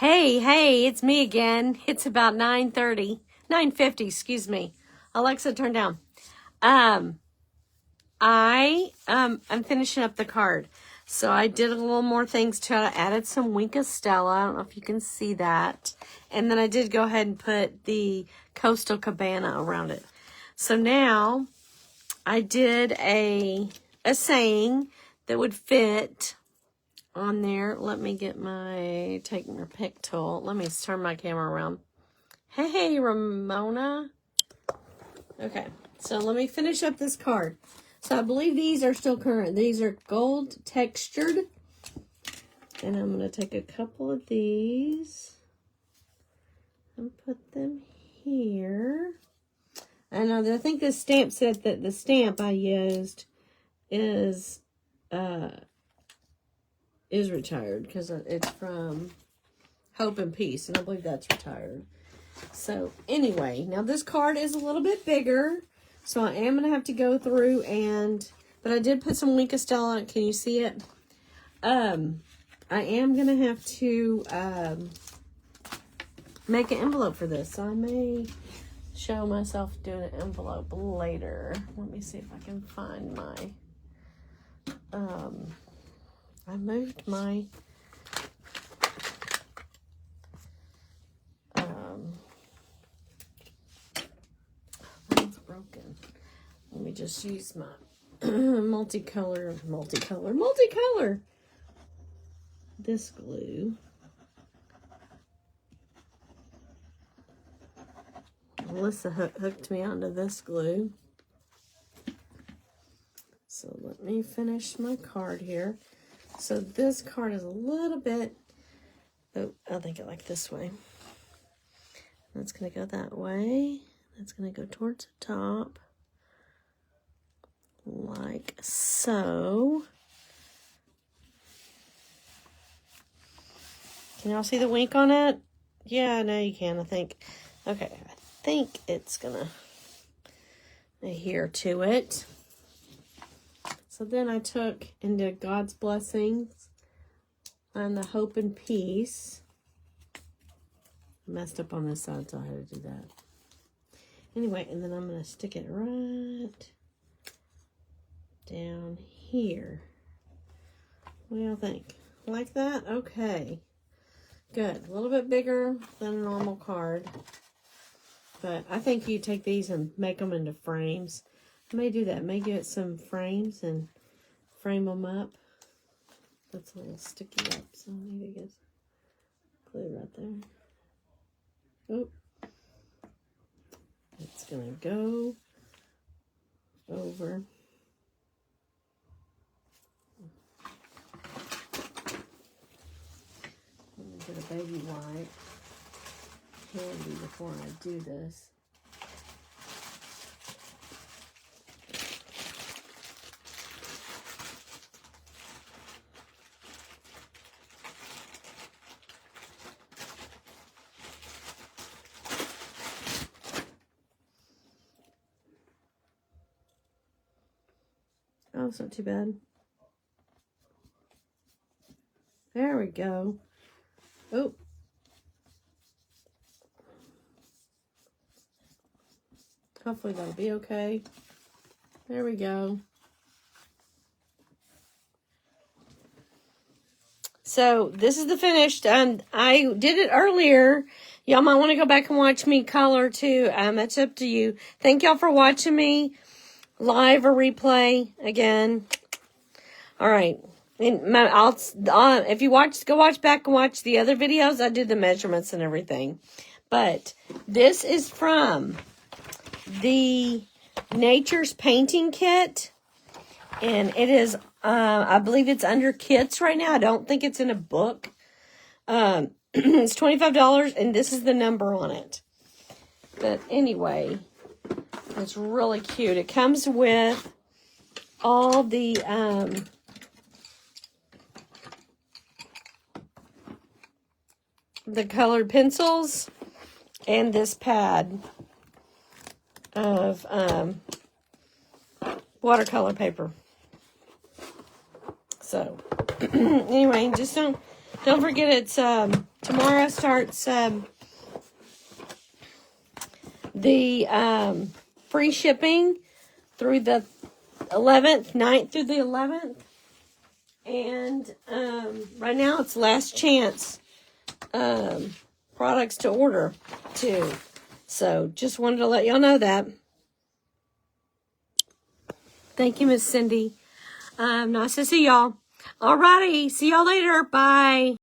Hey, it's me again. It's about 9:50, excuse me. Alexa, turn down. I'm finishing up the card. So I did a little more things to it. I added some Winka Stella. I don't know if you can see that. And then I did go ahead and put the Coastal Cabana around it. So now I did a saying that would fit on there. Let me get take my pick tool. Let me turn my camera around. Hey, Ramona. Okay, so let me finish up this card. So I believe these are still current. These are gold textured. And I'm going to take a couple of these and put them here. And I think the stamp said that the stamp I used is retired because it's from Hope and Peace, and I believe that's retired. So anyway, now this card is a little bit bigger, so I am going to have to go through but I did put some Winka Stella on it. Can you see it? I am going to have to make an envelope for this, so I may show myself doing an envelope later. Let me see if I can find my I moved my that's broken. Let me just use my multicolor this glue. Melissa hooked me onto this glue. So let me finish my card here. So this card is a little bit, I'll think it like this way. That's going to go that way. That's going to go towards the top. Like so. Can y'all see the wink on it? Yeah, no, you can, I think. Okay, I think it's going to adhere to it. So then I took and did God's blessings and the Hope and Peace. I messed up on this side, so I had to do that. Anyway, and then I'm going to stick it right down here. What do y'all think? Like that? Okay. Good. A little bit bigger than a normal card. But I think you take these and make them into frames. I may do that. I may get some frames and frame them up. That's a little sticky up, so I need to get glue right there. Oh, it's gonna go over. Let me get a baby wipe handy before I do this. Oh, it's not too bad. There we go. Oh. Hopefully that'll be okay. There we go. So this is the finished. I did it earlier. Y'all might want to go back and watch me color too. It's up to you. Thank y'all for watching me live or replay again. All right. And if you go watch back and watch the other videos. I did the measurements and everything. But this is from the Nature's Painting Kit. And it is, I believe it's under kits right now. I don't think it's in a book. It's $25, and this is the number on it. But anyway, it's really cute. It comes with all the colored pencils and this pad of watercolor paper. So anyway, just don't Don't forget it's tomorrow starts the free shipping through the 11th, 9th through the 11th. And right now it's last chance products to order too. So just wanted to let y'all know that. Thank you, Miss Cindy. Nice to see y'all. Alrighty, see y'all later. Bye.